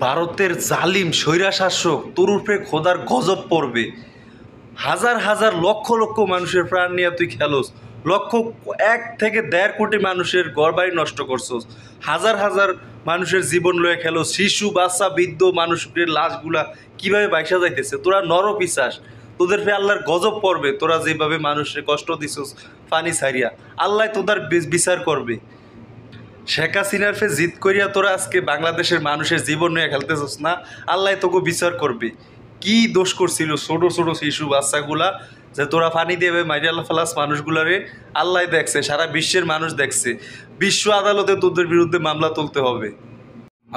ভারতের জালিম স্বৈরা শাসক তোর উপরে খোদার গজব পড়বে। হাজার হাজার লক্ষ লক্ষ মানুষের প্রাণ নিয়ে তুই খেলোস, লক্ষ 1 থেকে 1.5 কোটি মানুষের ঘরবাড়ি নষ্ট করছোস, হাজার হাজার মানুষের জীবন লয়ে খেলোস, শিশু বাচ্চা বৃদ্ধ মানুষের লাশগুলা কিভাবে বাইসা যাইতেছে। তোরা নরপিশাচ, তোদের ফে আল্লাহর গজব পড়বে। তোরা যেভাবে মানুষের কষ্ট দিছোস পানি ছাড়িয়া, আল্লাহ তোদের বিচার করবে। শেখ হাসিনার ফে জিদ করিয়া তোরা আজকে বাংলাদেশের মানুষের জীবন নিয়ে খেলতেছিস না, আল্লাহ তোকে বিচার করবে। কি দোষ করছিল ছোট ছোট শিশু বাচ্চাগুলা যে তোরা পানি দেবে মাইরিয়াল ফেলাস মানুষগুলারে? আল্লাহ দেখছে, সারা বিশ্বের মানুষ দেখছে। বিশ্ব আদালতে তোদের বিরুদ্ধে মামলা তুলতে হবে।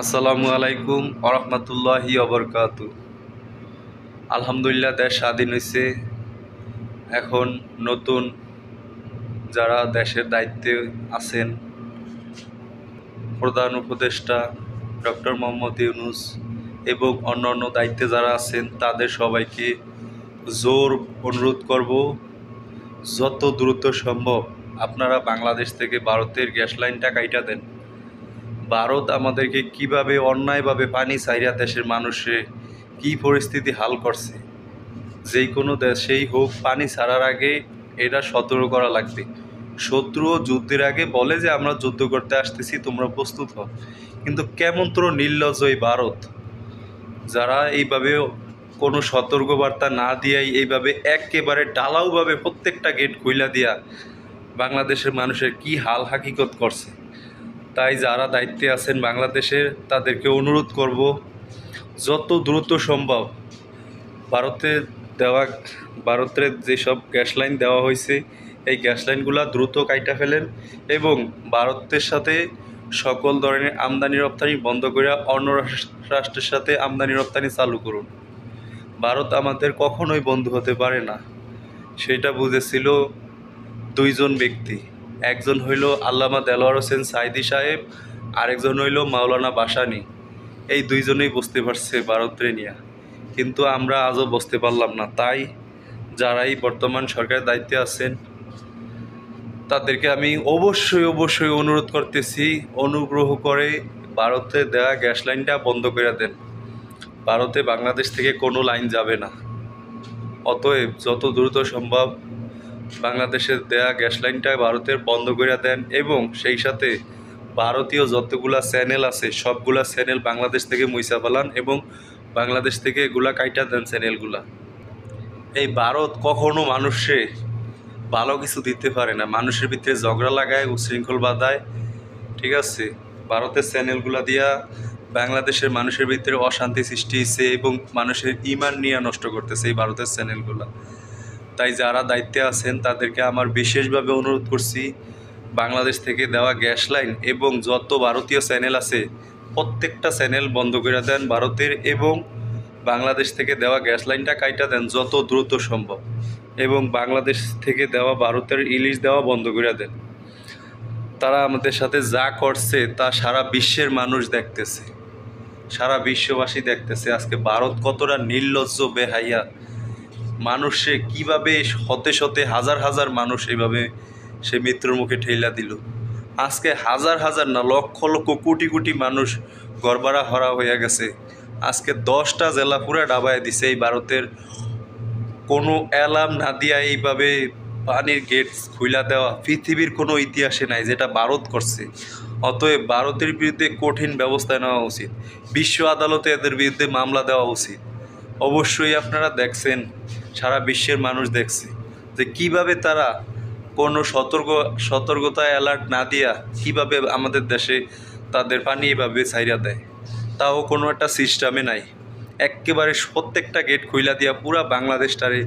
আসসালামু আলাইকুম ওরহমতুল্লাহি ওবরকাতু। আলহামদুলিল্লাহ, দেশ স্বাধীন হয়েছে। এখন নতুন যারা দেশের দায়িত্বে আছেন, প্রধান উপদেষ্টা ডক্টর মোহাম্মদ ইউনূস এবং অন্যান্য দায়িত্বে যারা আছেন, তাদের সবাইকে জোর অনুরোধ করব, যত দ্রুত সম্ভব আপনারা বাংলাদেশ থেকে ভারতের গ্যাস লাইনটা কাইটা দেন। ভারত আমাদেরকে কিভাবে অন্যায়ভাবে পানি ছাইরা দেশের মানুষে কি পরিস্থিতি হাল করছে। যেই কোনো দেশেই হোক, পানি ছাড়ার আগে এটা সতর্ক করা লাগবে। শত্রু যুদ্ধের আগে বলে যে আমরা যুদ্ধ করতে আসতেছি, তোমরা প্রস্তুত হও। কিন্তু কেমন তোর নির্লজ্জ এই ভারত, যারা এইভাবে কোনো সতর্কবার্তা না দিয়াই এইভাবে একেবারে ডালাওভাবে প্রত্যেকটা গেট খুইলা দিয়া বাংলাদেশের মানুষের কি হাল হাকিকত করছে। তাই যারা দায়িত্বে আছেন বাংলাদেশের, তাদেরকে অনুরোধ করব, যত দ্রুত সম্ভব ভারতের যেসব গ্যাস লাইন দেওয়া হয়েছে, এই গ্যাস লাইনগুলো দ্রুত কাইটা ফেলেন এবং ভারতের সাথে সকল ধরনের আমদানি রপ্তানি বন্ধ করে অন্য রাষ্ট্রের সাথে আমদানি রপ্তানি চালু করুন। ভারত আমাদের কখনোই বন্ধু হতে পারে না, সেটা বুঝেছিল দুইজন ব্যক্তি। একজন হইল আল্লামা দেলোয়ার হোসেন সাইদি সাহেব, আরেকজন হইল মাওলানা ভাসানী। এই দুইজনেই বুঝতে পারছে ভারতের নিয়ে, কিন্তু আমরা আজও বুঝতে পারলাম না। তাই যারাই বর্তমান সরকারের দায়িত্বে আছেন, তাদেরকে আমি অবশ্যই অনুরোধ করতেছি, অনুগ্রহ করে ভারতে দেওয়া গ্যাস লাইনটা বন্ধ করে দেন। ভারতে বাংলাদেশ থেকে কোনো লাইন যাবে না। অতএব যত দ্রুত সম্ভব বাংলাদেশের দেয়া গ্যাস লাইনটা ভারতের বন্ধ করে দেন এবং সেই সাথে ভারতীয় যতগুলা চ্যানেল আছে সবগুলা চ্যানেল বাংলাদেশ থেকে মুইসা ফেলান এবং বাংলাদেশ থেকে এগুলা কাইটা দেন চ্যানেলগুলা। এই ভারত কখনো মানুষে ভালো কিছু দিতে পারে না, মানুষের ভিতরে ঝগড়া লাগায়, উশৃঙ্খল বাধায়। ঠিক আছে, ভারতের চ্যানেলগুলা দিয়া বাংলাদেশের মানুষের ভিতরে অশান্তি সৃষ্টি হয়েছে এবং মানুষের ইমান নিয়ে নষ্ট করতেছে এই ভারতের চ্যানেলগুলা। তাই যারা দায়িত্বে আছেন তাদেরকে আমার বিশেষভাবে অনুরোধ করছি, বাংলাদেশ থেকে দেওয়া গ্যাস লাইন এবং যত ভারতীয় চ্যানেল আছে প্রত্যেকটা চ্যানেল বন্ধ করে দেন ভারতের, এবং বাংলাদেশ থেকে দেওয়া গ্যাস লাইনটা কাইটা দেন যত দ্রুত সম্ভব, এবং বাংলাদেশ থেকে দেওয়া ভারতের ইলিশ দেওয়া বন্ধ করে দেন। তারা আমাদের সাথে যা করছে তা সারা বিশ্বের মানুষ দেখতেছে, সারা বিশ্ববাসী দেখতেছে আজকে ভারত কতটা নির্লজ্জ বেহাইয়া। মানুষে কিভাবে হতে হতে হাজার হাজার মানুষ এইভাবে সে মৃত্যুর মুখে ঠেলা দিল। আজকে হাজার হাজার না, লক্ষ লক্ষ কোটি কোটি মানুষ গড়বাড়া হরা হয়ে গেছে। আজকে 10টা জেলা পুরা ডাবায় দিছে এই ভারতের কোনো অ্যালার্ম না দিয়া এইভাবে পানির গেট খুইলা দেওয়া পৃথিবীর কোনো ইতিহাসে নাই, যেটা ভারত করছে। অতএব ভারতের বিরুদ্ধে কঠিন ব্যবস্থা নেওয়া উচিত, বিশ্ব আদালতে এদের বিরুদ্ধে মামলা দেওয়া উচিত। অবশ্যই আপনারা দেখছেন, সারা বিশ্বের মানুষ দেখছে যে কিভাবে তারা কোনো সতর্কতা অ্যালার্ট না দিয়া কিভাবে আমাদের দেশে তাদের পানি এভাবে ছাইরা দেয়, তাও কোনো একটা সিস্টেমে নাই। একেবারে প্রত্যেকটা গেট খুইলা দিয়া পুরা বাংলাদেশটারে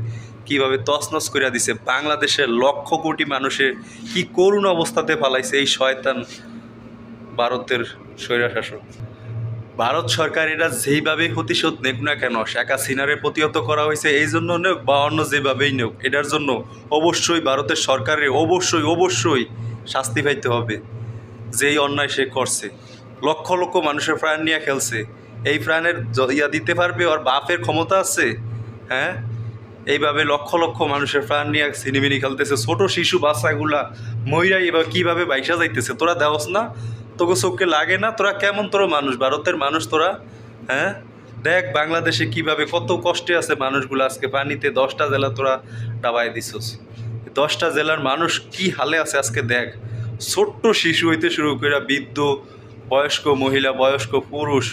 কিভাবে তছনছ করে দিছে। বাংলাদেশের লক্ষ কোটি মানুষের কি করুণ অবস্থাতে ফালাইছে এই শয়তান ভারতের স্বৈরশাসক। ভারত সরকার এটা যেইভাবে প্রতিশোধ নেক না কেন, শেখ হাসিনারে প্রতিহত করা হয়েছে এই জন্য নেক বা অন্য যেভাবেই নেক, এটার জন্য অবশ্যই ভারতের সরকারের অবশ্যই শাস্তি পাইতে হবে। যেই অন্যায় সে করছে, লক্ষ লক্ষ মানুষের প্রাণ নিয়ে খেলছে, এই প্রাণের দিতে পারবে ওর বাপের ক্ষমতা আছে? হ্যাঁ, এইভাবে লক্ষ লক্ষ মানুষের প্রাণ নিয়ে সিনেমিনি খেলতেছে, ছোট শিশু বাচ্চাগুলা মহিলা এবার কীভাবে বাইসা যাইতেছে। তোরা দেওস না? তোকে চোখে লাগে না? তোরা কেমন তোর মানুষ, ভারতের মানুষ তোরা? হ্যাঁ, দেখ বাংলাদেশে কিভাবে কত কষ্টে আছে মানুষগুলো, আজকে পানিতে 10টা জেলা তোরা ডাবায় দিছস। 10টা জেলার মানুষ কি হালে আছে আজকে দেখ। ছোট্ট শিশু হইতে শুরু করে বৃদ্ধ, বয়স্ক মহিলা, বয়স্ক পুরুষ,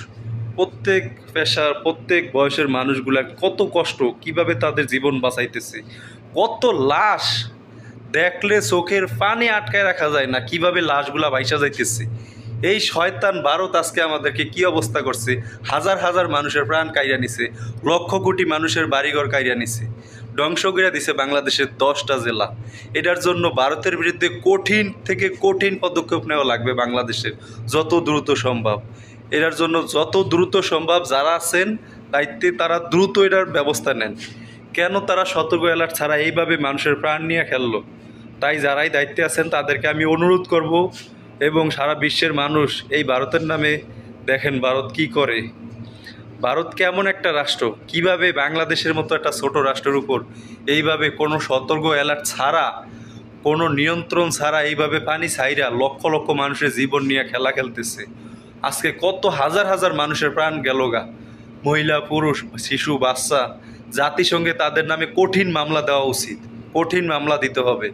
প্রত্যেক পেশার প্রত্যেক বয়সের মানুষগুলার কত কষ্ট, কিভাবে তাদের জীবন বাঁচাইতেছে, কত লাশ দেখলে চোখের পানি আটকায় রাখা যায় না, কিভাবে লাশগুলা বাইসা যাইতেছে। এই শয়তান ভারত আজকে আমাদেরকে কি অবস্থা করছে, হাজার হাজার মানুষের প্রাণ কাইরা নিছে, লক্ষ কোটি মানুষের বাড়িঘর কাইরা নিছে, ধ্বংস করে দিছে বাংলাদেশের 10টা জেলা। এটার জন্য ভারতের বিরুদ্ধে কঠিন থেকে কঠিন পদক্ষেপ নেওয়া লাগবে বাংলাদেশের, যত দ্রুত সম্ভব। এটার জন্য যত দ্রুত সম্ভব যারা আছেন দায়িত্বে তারা দ্রুত এটার ব্যবস্থা নেন। কেন তারা সতর্ক অ্যালার্ট ছাড়া এইভাবে মানুষের প্রাণ নিয়ে খেললো? তাই যারাই দায়িত্বে আছেন তাদেরকে আমি অনুরোধ করব, এবং সারা বিশ্বের মানুষ এই ভারতের নামে দেখেন ভারত কি করে। ভারত কেমন একটা রাষ্ট্র, কিভাবে বাংলাদেশের মতো একটা ছোট রাষ্ট্রের উপর এইভাবে কোনো সতর্ক অ্যালার্ট ছাড়া, কোনো নিয়ন্ত্রণ ছাড়া এইভাবে পানি ছাইরা লক্ষ লক্ষ মানুষের জীবন নিয়ে খেলা খেলতেছে। আজকে কত হাজার হাজার মানুষের প্রাণ গেল গা, মহিলা, পুরুষ, শিশু, বাচ্চা। জাতিসংঘে তাদের নামে কঠিন মামলা দেওয়া উচিত, কঠিন মামলা দিতে হবে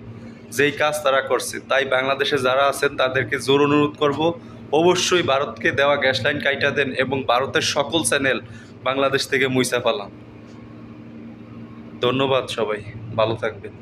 যেই কাজ তারা করছে। তাই বাংলাদেশে যারা আছেন তাদেরকে জোর অনুরোধ করব, অবশ্যই ভারতকে দেওয়া গ্যাস লাইন কাইটা দেন এবং ভারতের সকল চ্যানেল বাংলাদেশ থেকে মুইসা পালাম। ধন্যবাদ সবাই, ভালো থাকবেন।